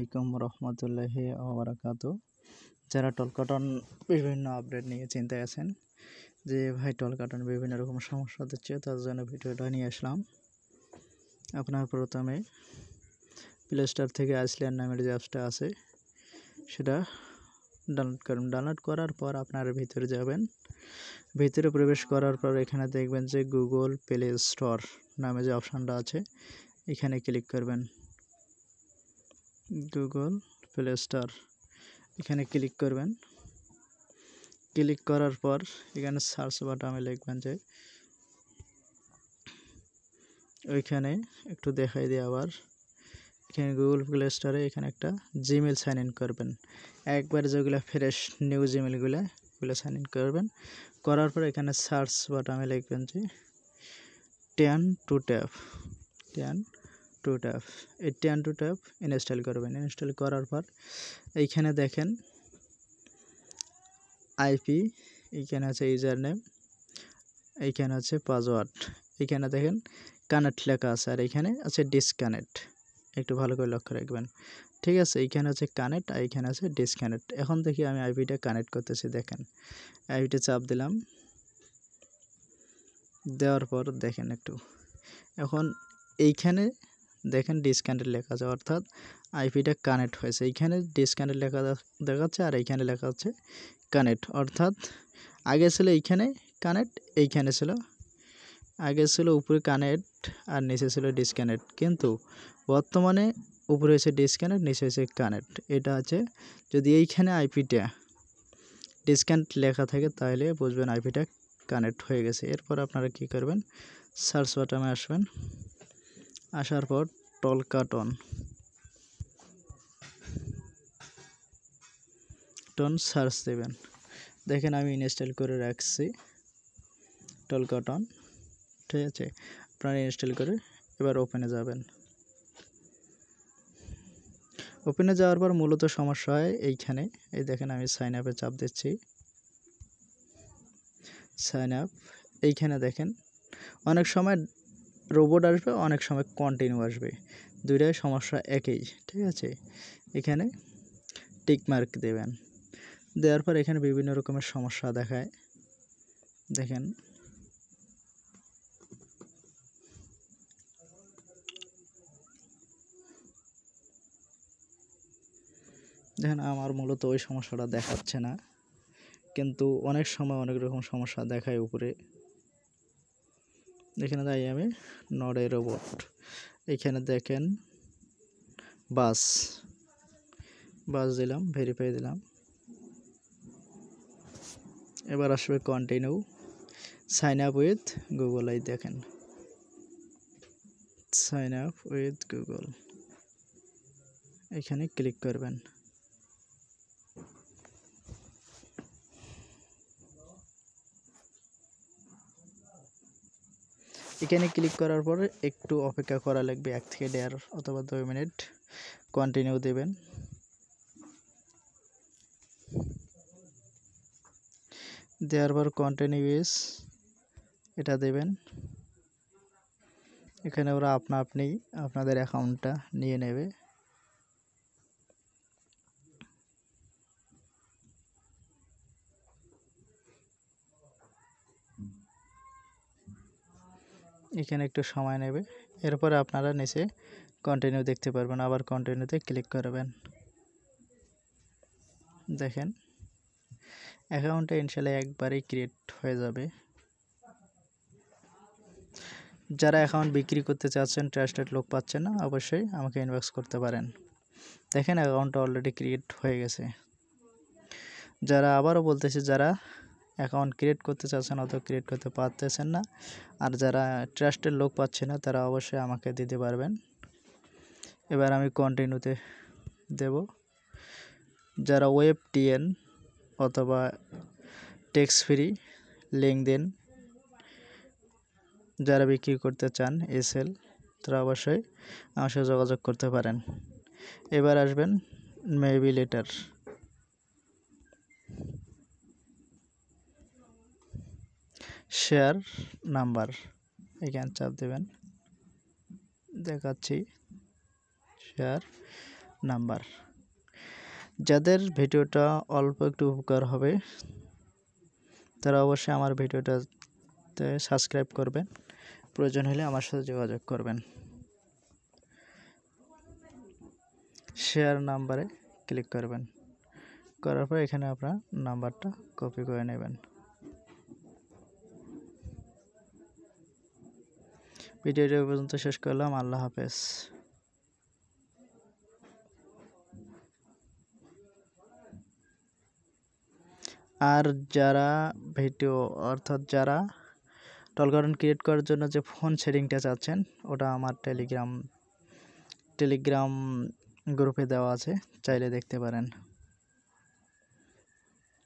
আলাইকুম রহমতুল্লাহি ওবারাকাতু। যারা টলকাটন বিভিন্ন আপডেট নিয়ে চিন্তায় আছেন যে ভাই টলকাটন বিভিন্ন রকম সমস্যা দিচ্ছে, তার জন্য ভিডিওটা নিয়ে আসলাম। আপনার প্রথমে প্লে স্টোর থেকে আইসল্যান্ড নামের যে অ্যাপসটা আছে সেটা ডাউনলোড করুন। ডাউনলোড করার পর আপনারা ভিতরে যাবেন। ভিতরে প্রবেশ করার পর এখানে দেখবেন যে গুগল প্লে স্টোর নামে যে অপশানটা আছে এখানে ক্লিক করবেন। গুগল প্লে স্টোর এখানে ক্লিক করবেন। ক্লিক করার পর এখানে সার্চ বাটনে লিখবেন যে ওইখানে একটু দেখাই দিই আবার। এখানে গুগল প্লে স্টোরে এখানে একটা জিমেল সাইন ইন করবেন। একবার যেগুলো ফ্রেশ নিউ জিমেলগুলো সাইন ইন করবেন। করার পর এখানে সার্চ বাটনে লিখবেন যে 10 to tap এই 10 to tap ইনস্টল করবেন। ইনস্টল করার পর এইখানে দেখেন আইপি, এইখানে আছে ইউজার নেম, এইখানে আছে পাসওয়ার্ড, এইখানে দেখেন কানেক্ট লেখা আছে আর এইখানে আছে ডিসকানেক্ট। একটু ভালো করে লক্ষ্য রাখবেন, ঠিক আছে? এইখানে আছে কানেক্ট আর এইখানে আছে ডিসকানেক্ট। এখন দেখি আমি আইপিটা কানেক্ট করতেছি। দেখেন আইপিটা চাপ দিলাম, দেওয়ার পর দেখেন একটু এখন এইখানে দেখেন ডিসকানেক্ট লেখা আছে, অর্থাৎ আইপিটা কানেক্ট হয়েছে। এইখানে ডিসকানেক্ট লেখা দেখাচ্ছে আর এইখানে লেখা হচ্ছে কানেক্ট, অর্থাৎ আগে ছিল এইখানে কানেক্ট, এইখানে ছিল আগে ছিল উপরে কানেক্ট আর নিচে ছিল ডিসকানেক্ট, কিন্তু বর্তমানে উপরে হয়েছে ডিসকানেক্ট, নিচে হয়েছে কানেক্ট। এটা আছে যদি এইখানে আইপিটা ডিসকানেক্ট লেখা থাকে তাহলে বুঝবেন আইপিটা কানেক্ট হয়ে গেছে। এরপর আপনারা কি করবেন, সার্চ বাটনে আসবেন। আসার পর টলকাটন সার্চ দেবেন। দেখেন আমি ইনস্টল করে রাখছি টলকাটন, ঠিক আছে? আপনারা ইনস্টল করে এবার ওপেনে যাবেন। ওপেনে যাওয়ার পর মূলত সমস্যা হয় এইখানে, এই দেখেন আমি সাইন আপে চাপ দিচ্ছি। সাইন আপ, এইখানে দেখেন অনেক সময় রোবট আসবে, অনেক সময় কন্টিনিউ আসবে, দুইটাই সমস্যা একই, ঠিক আছে? এখানে টিক মার্ক দেবেন। দেওয়ার পর এখানে বিভিন্ন রকমের সমস্যা দেখায়। দেখেন আমার মূলত ওই সমস্যাটা দেখাচ্ছে না, কিন্তু অনেক সময় অনেক রকম সমস্যা দেখায় উপরে। এখানে তাই আমি নট এ রোবট, এখানে দেখেন বাস দিলাম, ভেরিফাই দিলাম। এবার আসবে continue, sign up with Google. এই দেখেন সাইন আপ উইথ গুগল, এখানে ক্লিক করবেন। এখানে ক্লিক করার পরে একটু অপেক্ষা করা লাগবে, 1 থেকে 1.5 অথবা 2 মিনিট। কন্টিনিউ দেবেন। দেওয়ার পর কন্টিনিউ ইজ এটা দেবেন। এখানে ওরা আপনি আপনাদের অ্যাকাউন্টটা নিয়ে নেবে। এখানে একটু সময় নেবে, এরপরে আপনারা নিচে কন্টিনিউ দেখতে পারবেন। আবার কন্টিনিউতে ক্লিক করবেন। দেখেন অ্যাকাউন্টটা ইনশাল্লাহ একবারেই ক্রিয়েট হয়ে যাবে। যারা অ্যাকাউন্ট বিক্রি করতে চাচ্ছেন, ট্রাস্টেড লোক পাচ্ছেন না, অবশ্যই আমাকে ইনবক্স করতে পারেন। দেখেন অ্যাকাউন্টটা অলরেডি ক্রিয়েট হয়ে গেছে। যারা আবারও বলতেছে, যারা অ্যাকাউন্ট ক্রিয়েট করতে চাচ্ছেন অথবা ক্রিয়েট করতে পারতেছেন না, আর যারা ট্রাস্টেড লোক পাচ্ছে না, তারা অবশ্যই আমাকে দিতে পারবেন। এবার আমি কন্টিনিউতে দেব। যারা ওয়েব টিএন অথবা ট্যাক্স ফ্রি লেনদেন যারা বিক্রি করতে চান এসএল, তারা অবশ্যই আমার সাথে যোগাযোগ করতে পারেন। এবার আসবেন মেবি লেটার, শেয়ার নাম্বার, এখানে চাপ দেবেন। দেখাচ্ছি শেয়ার নাম্বার। যাদের ভিডিওটা অল্প একটু উপকার হবে তারা অবশ্যই আমার ভিডিওটাতে সাবস্ক্রাইব করবেন, প্রয়োজন হলে আমার সাথে যোগাযোগ করবেন। শেয়ার নাম্বারে ক্লিক করবেন, করার পর এখানে আপনার নাম্বারটা কপি করে নেবেন। ভিডিওটা এই পর্যন্ত শেষ করলাম। আল্লাহ হাফেজ। আর যারা ভিডিও অর্থাৎ যারা টলকারন ক্রিয়েট করার জন্য যে ফোন সেটিংটা চাচ্ছেন, ওটা আমার টেলিগ্রাম গ্রুপে দেওয়া আছে, চাইলে দেখতে পারেন।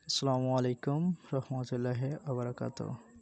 আসসালামু আলাইকুম রহমতুল্লাহি ওয়া বারাকাতুহু।